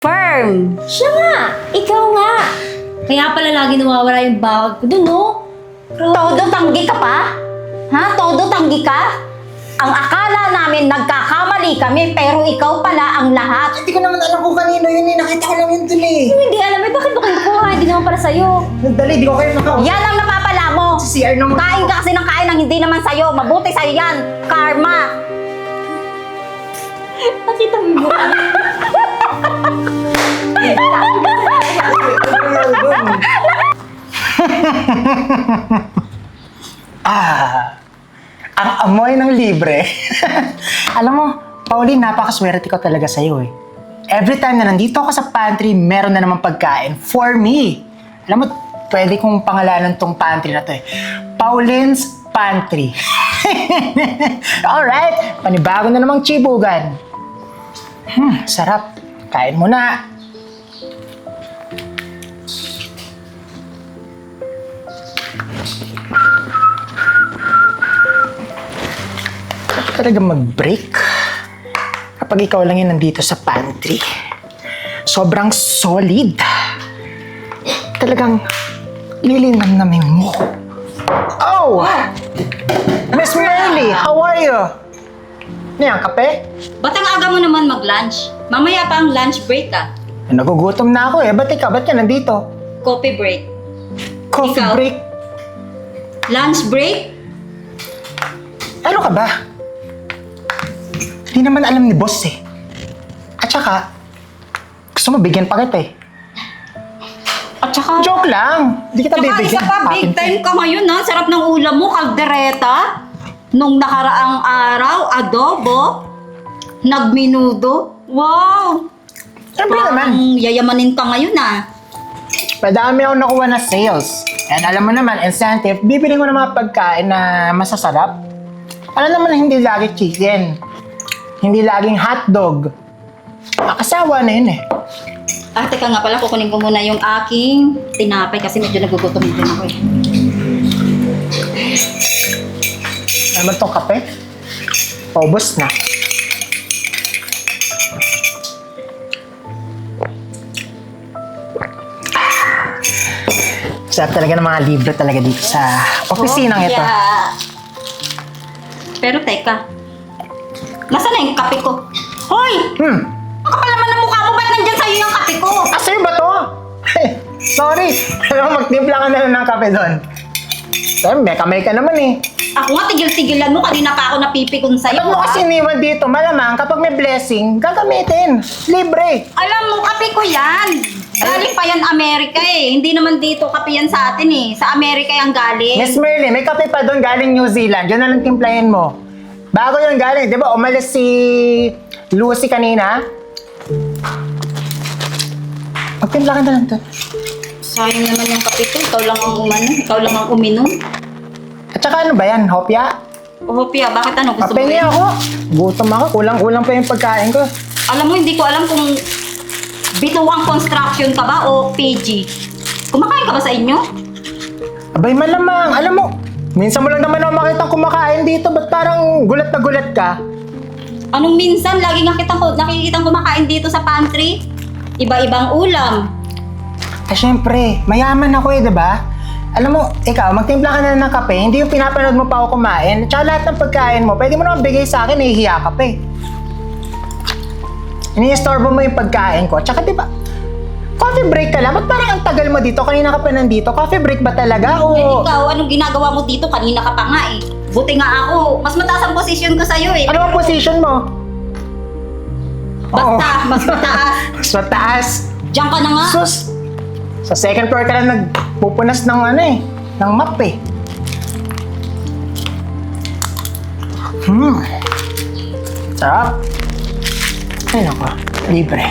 Firm! Siya nga! Ikaw nga! Kaya pala lagi nawawala yung bawag ko dun, no? Todo tanggi ka pa? Ha? Todo tanggi ka? Ang akala namin nagkakamali kami pero ikaw pala ang lahat. Hindi ko naman alam kung kanino yun eh. Nakita ko lang yun dun eh. Hindi alam eh, bakit ba kayo kukuha? Hindi naman para sa'yo. Nagdali, di ko kayo nakausap. Yan ang napapala mo. Si CR naman. Kain ka kasi ng kain ng hindi naman sa'yo. Mabuti sa'yo yan. Karma. Nakita mo yung mukha. Ang amoy ng libre. Alam mo, Pauline, napakaswerte ko talaga sa'yo eh. Every time na nandito ako sa pantry, meron na naman pagkain for me. Alam mo, pwede kong pangalanan tong pantry na to eh. Pauline's Pantry. Alright, panibago na namang chibugan. Sarap. Kain mo na. Talaga mag-break kapag ikaw lang yung nandito sa pantry. Sobrang solid. Talagang lilinamnamin mo. Oh! Miss Merly, how are you? Ano yan, kape? Ba't ang aga mo naman mag-lunch? Mamaya pa ang lunch break ah. Nagugutom na ako eh. Ba't ikaw? Ba't ka nandito? Coffee break. Coffee Ikaw? break? Lunch break? Ano ka ba? Hindi naman alam ni boss eh. At saka, gusto mo bigyan pa kita eh. At saka, Joke lang! Hindi kita tsaka bibigyan. isa pa, big time ka ngayon ha. Sarap ng ulam mo, kaldereta. Nung nakaraang araw, adobo. Nagminudo. Wow! Siyempre naman. Yayamanin ka ngayon ah. Madami ako nakuha na sales. And alam mo naman, incentive, bibili ko ng mga pagkain na masasarap. Alam naman na hindi lagi chicken. Hindi laging hotdog. Asawa na yun eh. Ah, teka nga pala, kukunin ko muna yung aking tinapay kasi medyo nagugutom din ako eh. Ano ba itong kape? Paubos na. Sarap talaga ng mga libre talaga dito sa opisinang ito. Yeah. Pero teka, nasaan na yung kape ko? Hoy! Ang kapal naman ng mukha mo, ba't nandyan sa'yo yung kape ko? Sa'yo ba to? Sorry. Alam mo, magtimpla ka na lang ng kape doon. Sir, may kamay ka naman eh. Ako nga, tigil-tigilan mo, kanina pa ako napipikon sa'yo. Alam mo kasi iniwan dito, malamang kapag may blessing, gagamitin. Libre. Alam mo, kape ko yan. Galing pa yan Amerika eh. Hindi naman dito kape yan sa atin eh. Sa Amerika yan galing. Miss Merly, may kape pa doon galing New Zealand. Yun na lang timplahin mo. Bago yun galing, di ba umalis si Lucy kanina? Magtimpla ka na lang doon. Sayang naman yung kape ko. Ikaw lang ang umano. Ikaw lang ang uminom. At saka ano ba yan, hopya? Oh, Pia, bakit ano? Gusto mo Papengi rin? ako. Gutom ako, kulang-kulang pa yung pagkain ko. Alam mo, hindi ko alam kung bituang construction ka ba o PG. Kumakain ka ba sa inyo? Abay malamang, alam mo, minsan mo lang naman ako makita kumakain dito, ba't parang gulat na gulat ka? Anong minsan, lagi nakikitang kumakain dito sa pantry? Iba-ibang ulam. Eh syempre, mayaman ako eh, diba? Alam mo, ikaw, magtimpla ka na ng kape, hindi yung pinapanood mo pa ako kumain, tsaka lahat ng pagkain mo, pwede mo naman bigay sa akin, nahihiya ka pa eh. Ini-istorbo mo yung pagkain ko, tsaka diba, coffee break ka lang, ba't parang ang tagal mo dito, kanina ka pa nandito, coffee break ba talaga o... Eh, ikaw, anong ginagawa mo dito? Kanina ka pa nga eh. Buti nga ako. Mas mataas ang posisyon ko sa'yo eh. Ano ang position mo? Basta, mas mataas. Mas mataas. Diyan ka na nga. Sus! Sa second floor ka lang nagpupunas ng ano eh, ng map eh. Sarap. Ay nako, libre.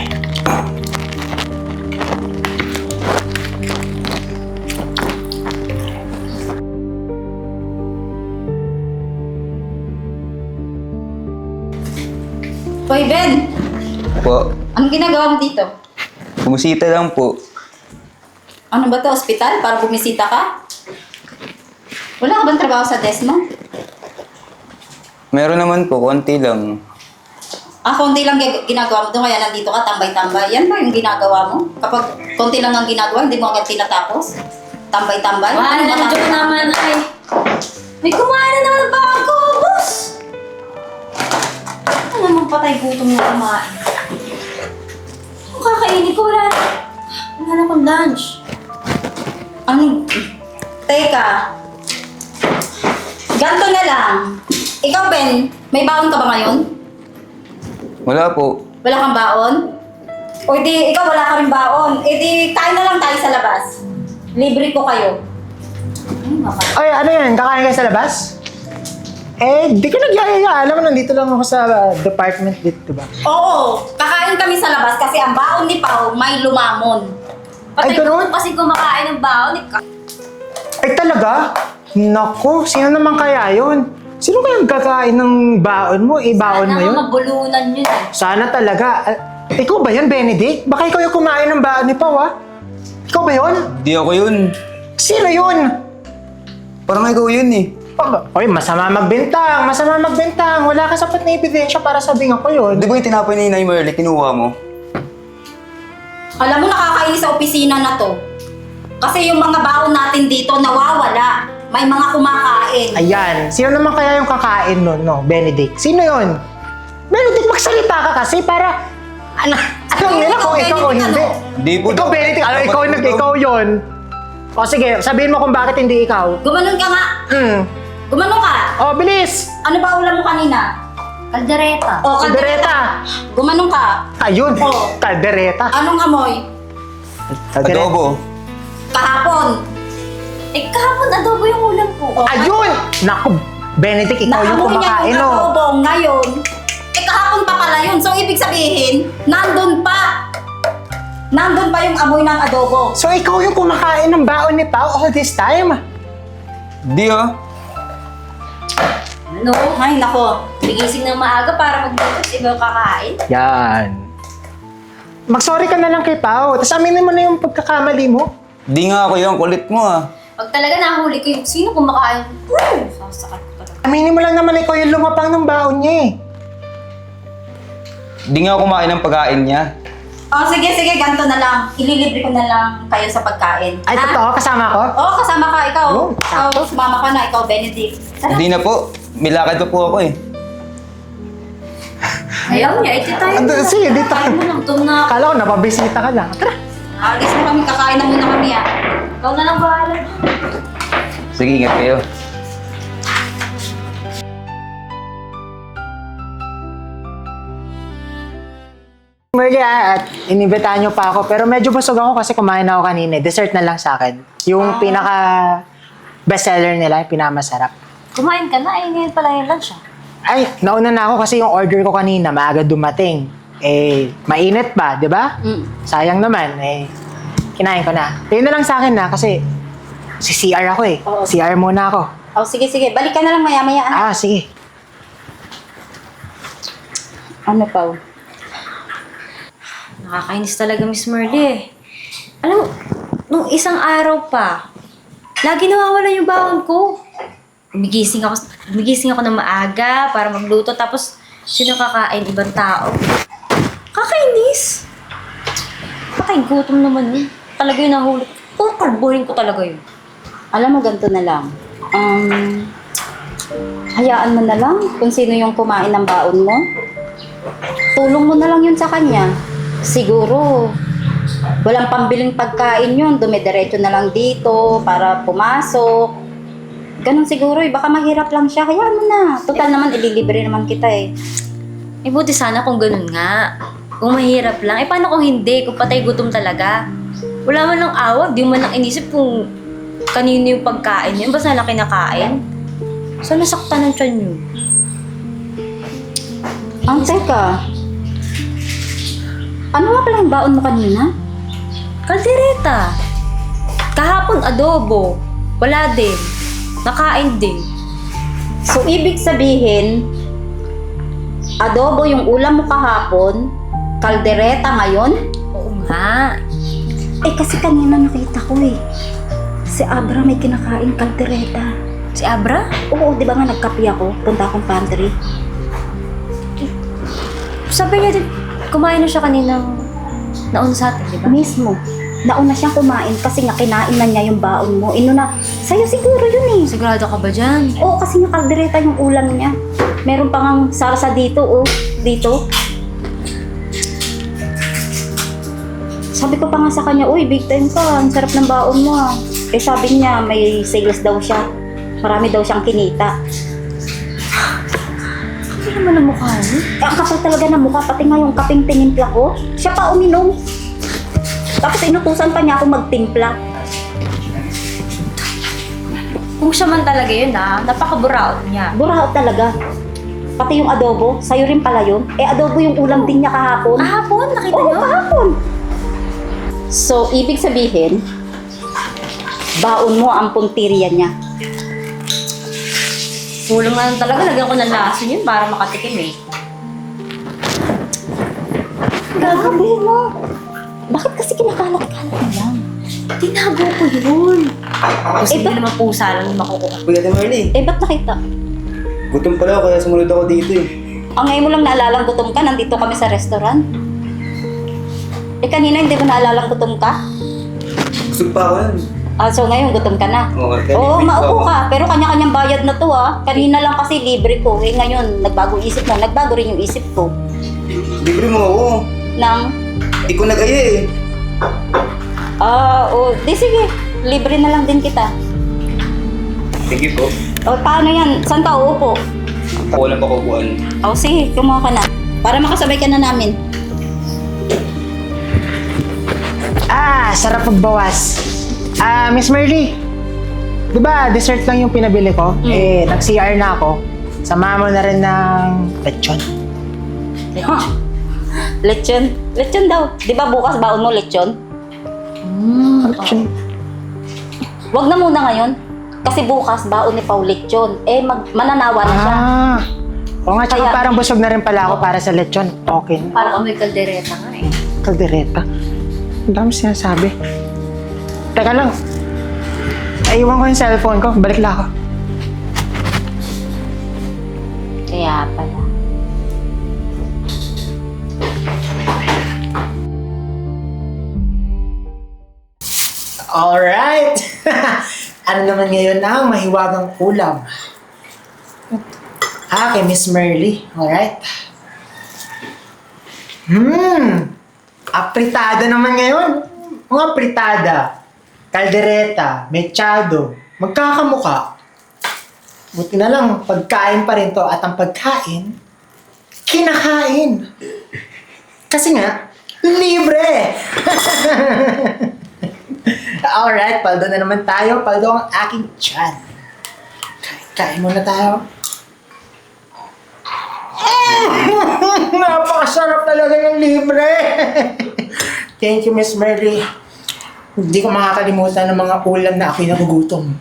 Hoy, Ben! Po, Anong ginagawa mo dito? bumusita lang po. Ano ba to? Hospital? Para bumisita ka? Wala ka bang trabaho sa desk mo? Meron naman po, konti lang. Konti lang ginagawa mo doon, kaya nandito ka, tambay-tambay. Yan ba yung ginagawa mo? Kapag konti lang ang ginagawa, hindi mo agad tinatapos? Tambay-tambay? Wala na matapos? joke naman ay. May kumain na naman ba ako, boss? Ano naman patay gutom na kumain? Kung kakainin ko, wala na akong lunch. Ano? Teka. Ganto na lang. Ikaw, Ben, may baon ka ba ngayon? Wala po. Wala kang baon? O di, ikaw wala ka rin baon. E di, kain na lang tayo sa labas. Libre ko kayo. Ay, ano yan? Kakain kayo sa labas? Di ka nagyayaya. Alam mo, nandito lang ako sa department dito, diba? Oo, kakain kami sa labas kasi ang baon ni Pao may lumamon. Ay, Patay ganun? gutom kasi kumakain ng baon. Ay, talaga? Naku, sino naman kaya yun? Sino kayang kakain ng baon mo? Baon mo yun? Sana mabulunan yun eh. Sana talaga. Ikaw ba yun, Benedict? Baka ikaw yung kumain ng baon ni Pao, ha? Ikaw ba yun? Di ako yun. Sino yun? Parang ikaw yun eh. Oy, masama magbintang. Masama magbintang. Wala ka sapat na ebidensya para sabihin ako yun. Di ba yung tinapay ni Inay Merly, kinuha mo? Alam mo, nakakainis sa opisina na to. Kasi yung mga baon natin dito nawawala. May mga kumakain. Ayan. Sino naman kaya yung kakain nun, no? Benedict. Sino yun? Benedict, magsalita ka kasi para... Alam nila kung ikaw o Benedict, hindi. Hindi po. Ikaw, Benedict. Alam, ikaw, Dapat ikaw yun. O sige, sabihin mo kung bakit hindi ikaw. Gumanon ka nga. Gumanon ka. O, bilis! Ano ba ulam mo kanina? Kaldereta. O, Kaldereta! Gumanon ka. Ayun, Oo. kaldereta. Anong amoy? Adobo. Kahapon. Kahapon adobo yung ulam ko. Ayun! Naku, Benedict, ikaw yung Naamoy niya kumakain, yung no? adobo ngayon. Kahapon pa pala yun. So, ibig sabihin, nandun pa. Nandun pa yung amoy ng adobo. So, ikaw yung kumakain ng baon ni Pao all this time? Di ah. Ano? Ay, nako. Bigising ng maaga para magluto sa iba kakain. Yan. Mag-sorry ka na lang kay Pao. Tapos aminin mo na yung pagkakamali mo. Di nga ako yun, kulit mo ah. Pag talaga nahuli ko yung sino kumakain, sasakit ko talaga. Aminin mo lang naman ikaw yung lumapang ng baon niya eh. Di nga ako kumain ng pagkain niya. Sige, ganito na lang. Ililibre ko na lang kayo sa pagkain. Ay, Ha? totoo, kasama ko? Oo, kasama ka. Ikaw. Oo, Ikaw, sumama ka na. Ikaw, Benedict. Tara. Hindi na po. May lakad pa po ako eh. Ayaw niya, iti tayo muna. Sige, dito. Tayo muna, gutom na ako. Akala ko napabisita ka lang. Tara. Alis na kami. Kakain na muna kami, ah. Ikaw na lang bahala. Sige, ingat kayo. Merly, at inibitahan niyo pa ako. Pero medyo busog ako kasi kumain ako kanina. Dessert na lang sa akin. Yung pinaka bestseller nila, yung pinakamasarap. Kumain ka na, ngayon pala yung lunch ah. Ay, nauna na ako kasi yung order ko kanina, maaga dumating. Mainit pa, di ba? Sayang naman, kinain ko na. Yun na lang sa akin na kasi si CR ako eh. Oo. CR muna ako. Sige. Balik ka na lang maya-maya, ah. Sige. Ano pa? Nakakainis talaga, Miss Merly eh. Alam mo, nung isang araw pa, lagi nawawala yung baon ko. Gumigising ako ng maaga para magluto, tapos sino kakain? Ibang tao. Kakainis! Patay, gutom naman yun. Talaga yung nahuli. Kalbuhin ko talaga yun. Alam mo, ganito na lang. Hayaan mo na lang kung sino yung kumain ng baon mo. Tulong mo na lang yun sa kanya. Siguro, walang pambiling pagkain yun. Dumidiretso na lang dito para pumasok. Ganon siguro eh. Baka mahirap lang siya. Hayaan mo na. Total naman, ililibre naman kita eh. Buti sana kung ganun nga. Kung mahirap lang. Paano kung hindi? Kung patay gutom talaga? Wala man lang awa. Di man lang inisip kung kanino yung pagkain yun. Basta lang kinakain. So, nasaktan ng tiyan yun. Teka. Ano nga pala yung baon mo kanina? Kaldereta. Kahapon adobo. Wala din. Nakain din. So, ibig sabihin, adobo yung ulam mo kahapon, kaldereta ngayon? Oo nga. Kasi kanina nakita ko eh. Si Abra may kinakain kaldereta. Si Abra? Oo, di ba nga nagkape ako? Punta akong pantry. Sabi niya din, kumain na siya kaninang nauna sa atin, di ba? Mismo. Nauna siyang kumain kasi nga kinain na niya yung baon mo. Na, sa'yo siguro yun eh. Sigurado ka ba dyan? Oo, kasi nga kaldereta yung ulam niya. Meron pa ngang sarsa dito, oh. Dito. Sabi ko pa nga sa kanya, uy, big time ka. Ang sarap ng baon mo, ah. Eh, sabi niya, may sales daw siya. Marami daw siyang kinita. Hindi naman ang mukha niya. Eh, ang kapal talaga ng mukha, pati nga yung kaping tinimpla ko. Siya pa uminom. Tapos inutusan pa niya ako magtimpla. Kung siya man talaga yun napaka-buraot niya. Buraot talaga. Pati yung adobo, sa'yo rin pala yun. Eh, adobo yung ulam din niya kahapon. Kahapon, nakita Oo, niyo? kahapon. So, ibig sabihin, baon mo ang puntirya niya. Kulang na lang talaga, lagyan ko ng lason yun para makatikim eh. Grabe mo. Bakit kasi kinakalat-kalat mo lang? Tinago ko yun. Kasi Ito- hindi naman pusa lang yung makukuha. Kuya Ate Marley, Eh, ba't nakita? gutom pala ako kaya sumunod ako dito eh. Ang ngayon mo lang naalalang gutom ka, nandito kami sa restaurant. Eh, kanina hindi mo naalalang gutom ka? Busog pa ako yan. So ngayon gutom ka na? Oo, Oo, kanina maupo ako. ka. Pero kanya-kanyang bayad na to, ah. Kanina lang kasi libre ko. Eh, ngayon, nagbago isip mo. Nagbago rin yung isip ko. Libre mo ako. Nang, Ikaw nag-aya eh. di sige. Libre na lang din kita. Thank you po. O, paano yan? Saan ka uupo? Ako lang pakukuhan. O, sige, kumuha ka na. Para makasabay ka na namin. Sarap magbawas. Miss Merly, di ba dessert lang yung pinabili ko? Eh, nag-CR na ako. Sama mo na rin ng lechon. Lechon? Lechon daw. Di ba bukas baon mo lechon? Lechon. Wag na muna ngayon. Kasi bukas baon ni Pao lechon. Eh, mananawa na siya. Oo nga, tsaka Kaya- parang busog na rin pala ako para sa lechon. Okay. Parang may kaldereta nga eh. Kaldereta. Ang dami sinasabi. Teka lang. Iwan ko yung cellphone ko. Balik lang ako. Kaya pala. Alright! Ano naman ngayon ang mahiwagang ulam? Kay Miss Merly. Alright? Apritada naman ngayon. Mga apritada. Kaldereta. Mechado. Magkakamuka. Buti na lang, pagkain pa rin to. At ang pagkain, kinakain. Kasi nga, libre! Alright, paldo na naman tayo. Paldo ang aking tiyan. Kain muna tayo. Napakasarap talaga ng libre. Thank you, Miss Mary. Hindi ko makakalimutan ng mga ulam na ako'y nagugutom.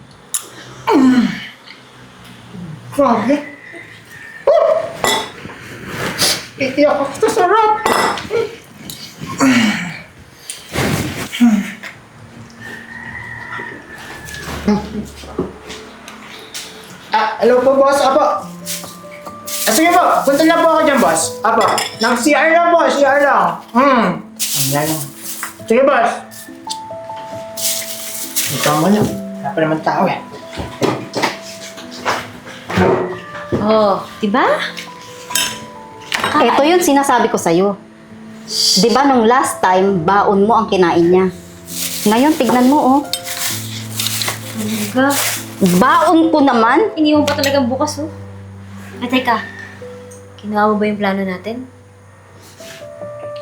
Grabe. Iiyak ako sa sarap. Hello po, boss. Apo. Sige po, punta lang po ako dyan, boss. Apo, nag-CR lang po, CR lang. Ayan lang. Sige, boss. Ito mo niya. Wala pa naman tao eh. Oh, diba? Ito yun sinasabi ko sa'yo. Di ba nung last time, baon mo ang kinain niya. Ngayon, tignan mo, oh. Talaga. Baon ko naman. Iniwan pa talaga bukas oh. Teka. Ginawa mo ba yung plano natin?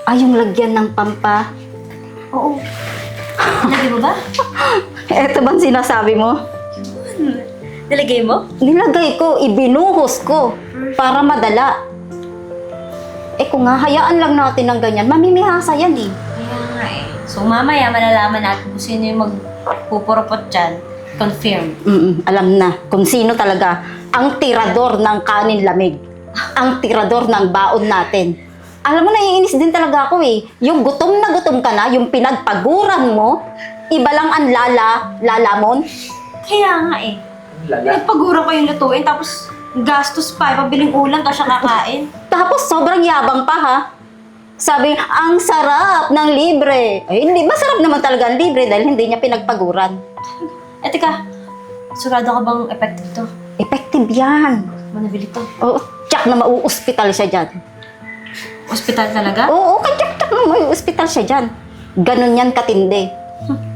Ay, yung lagyan ng pampa. Oo. Nalagay mo ba? Ito bang sinasabi mo? Nalagay mo? Nilagay ko, ibinuhos ko para madala. Eh kung nga, hayaan lang natin ng ganyan, mamimihasa yan eh. Kaya nga eh. So mamaya malalaman natin kung sino yung magpupuropot dyan. Confirm. Alam na kung sino talaga ang tirador ng kanin lamig. Ang tirador ng baon natin. Alam mo, naiinis din talaga ako eh. Yung gutom na gutom ka na, yung pinagpaguran mo, iba lang ang lalamon. Kaya nga eh. Nagpagura ko yung lutuin tapos Gastos pa, pabiling ulam, tapos siya kakain. Tapos sobrang yabang pa ha. Sabi, ang sarap ng libre. Ay, hindi, masarap naman talaga ang libre dahil hindi niya pinagpaguran. Eh, teka, sigurado ka bang effective to? Effective yan. Manabili to. Oo, tsak na mauuspital siya dyan. Hospital talaga? Oo, tsak na mauuspital siya dyan. Ganon yan katindi.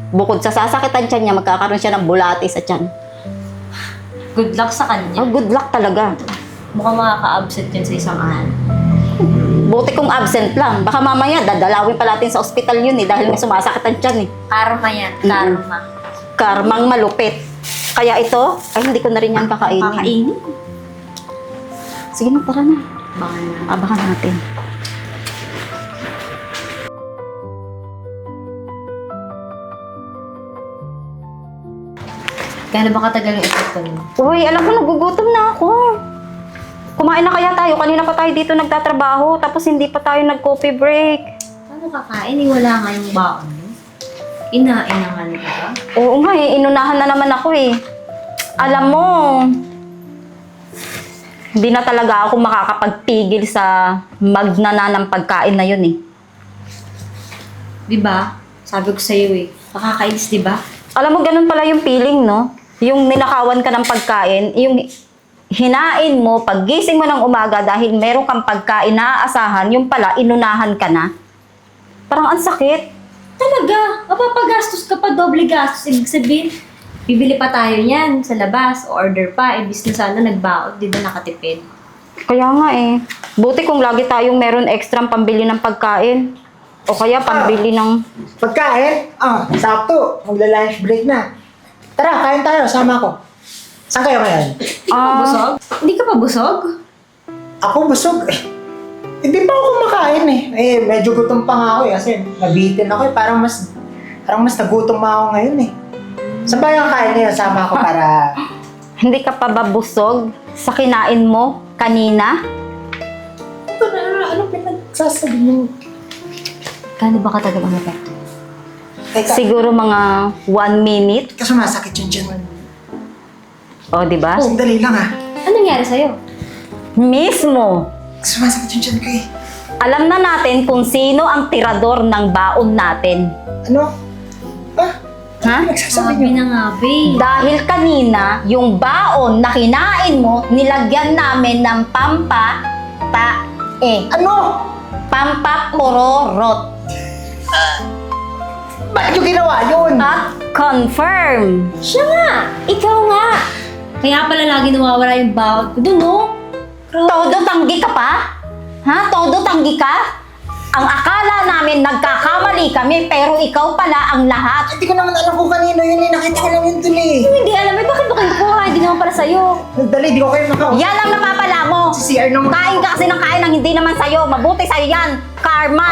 Bukod sa sasakitan tiyan niya, magkakaroon siya ng bulati sa tiyan. Good luck sa kanya. Oh, good luck talaga. Mukhang makaka-absent yan sa isang araw. Buti kung absent lang. Baka mamaya, dadalawin pa natin sa ospital yun dahil may sumasakit ang tiyan Karma yan, karma. Karmang malupit. Kaya ito, ay hindi ko na rin yan kakainin. Kakainin? Sige na, tara na. Baka na. Abangan natin. Gano'n ba katagal yung epekto mo? Uy, alam mo, nagugutom na ako. Kumain na kaya tayo. Kanina pa tayo dito nagtatrabaho, tapos hindi pa tayo nag-coffee break. Paano kakain? Wala nga yung baon mo. Inain na nga nila ba? Oo nga eh, inunahan na naman ako eh. Alam mo, hindi na talaga ako makakapagpigil sa magnana ng pagkain na yun eh. Diba? Sabi ko sa'yo eh. Nakakainis, diba? Alam mo, ganun pala yung feeling, no? Yung ninakawan ka ng pagkain, yung hinain mo, paggising mo ng umaga dahil meron kang pagkain na aasahan, yung pala, inunahan ka na. Parang ang sakit. Talaga? Mapapagastos ka pa, doble gastos. Ibig sabihin, bibili pa tayo niyan sa labas, order pa, ibis na sana nagbaon, di ba nakatipid? Kaya nga eh. Buti kung lagi tayong meron extra pambili ng pagkain. O kaya pambili ng... Pagkain? Sakto. Magla-lunch break na. Tara, kain tayo. Sama ko. Saan kayo ngayon? Busog? Hindi ka pa busog? Ako busog. Hindi pa ako kumakain eh. Medyo gutom pa nga ako eh. Kasi nabitin ako eh. Parang mas nagutom pa ako ngayon eh. Saan ba yung kain ngayon? Sama ko para... Hindi ka pa ba busog sa kinain mo kanina? Ano pinagsasabi mo? Gano'n ba katagal ang epekto? Teka, Siguro mga 1 minute. kasi sumasakit yung tiyan. O, di ba? Sandali lang ah. Ano nangyari sa'yo? Mismo. Sumasakit yung tiyan ko eh. Alam na natin kung sino ang tirador ng baon natin. Ano? Ha? Nagsasabi Sabi niyo? na nga, babe. Dahil kanina, yung baon na kinain mo, nilagyan namin ng pampatae. Ano? Pampapurorot. Bakit yung ginawa yun? At confirm. Siya nga! Ikaw nga! Kaya pala lagi nawawala yung bawat ko dun, oh. Todo tanggi ka pa? Ha? Todo tanggi ka? Ang akala namin nagkakamali kami, pero ikaw pala ang lahat. Hindi ko naman alam kung kanino yun eh. Nakita ko lang yun dun eh. Hindi alam, eh, bakit ba kayo nakuha? Hindi naman para sa'yo. Dali, di ko kayo makausap. Yan ang napapala mo. Si CR naman. Kain ka kasi ng kain ng hindi naman sa'yo. Mabuti sa'yo yan. Karma.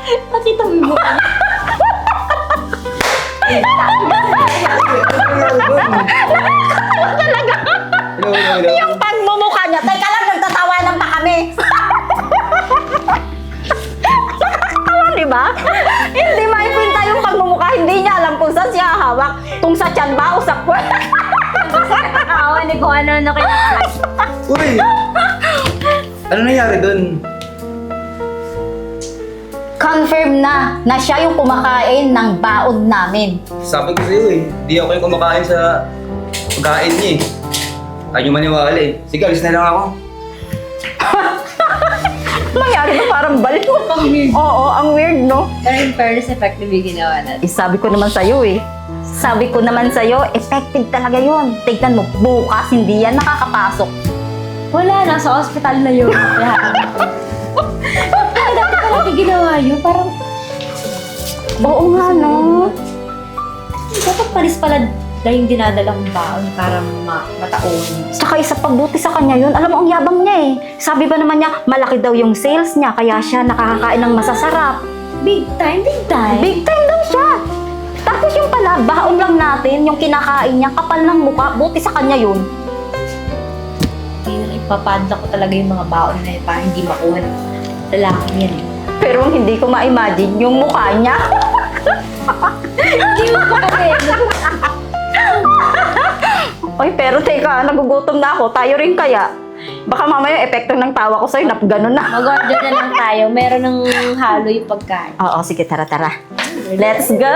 Nakita mo yung mukha niya? Hello. Yung pagmumukha niya. Teka lang, nagtatawanan pa kami. Nakakatawa, di ba? Hindi maipinta yung pagmumukha. Hindi niya alam kung saan siya hawak. Kung sa tiyan ba o sa puwet. Nakakawan eh kung ano kinakain. Uy! Ano nangyari dun? Confirm na siya yung kumakain ng baon namin. Sabi ko sa'yo eh, di ako yung kumakain sa pagkain niya eh. Ayaw nyo maniwala eh. Sige, alis na lang ako. Nangyari ba parang balik? Ang weird. Oo, ang weird, no? Pero in fairness, effective yung ginawa natin. Sabi ko naman sa'yo eh. Sabi ko naman sa'yo, effective talaga yun. Tignan mo, bukas hindi yan nakakapasok. Wala, nasa ospital na yun. Kaya dapat pala natin ginawa yun. Parang, Oo nga, no? dapat palis pala dahil yung dinadala kong baon para mataon. Saka isa pabuti sa kanya yun. Alam mo, ang yabang niya eh. Sabi ba naman niya, malaki daw yung sales niya, kaya siya nakakakain ng masasarap. Big time, big time. Big time daw siya. Tapos yung pala, baon lang natin, yung kinakain niya, kapal ng mukha, buti sa kanya yun. Hindi na ipapadla ko talaga yung mga baon na yun para hindi makuha ng lalaki yan eh. Pero hindi ko ma-imagine yung mukha niya. Hindi mo pa rin. O Oy, pero teka, nagugutom na ako. Tayo rin kaya. Baka mamaya yung epekto ng tawa ko sa'yo, gano'n na. Mag-order na lang tayo. Meron ng halo yung pagkain. Oo, sige, tara. Let's go!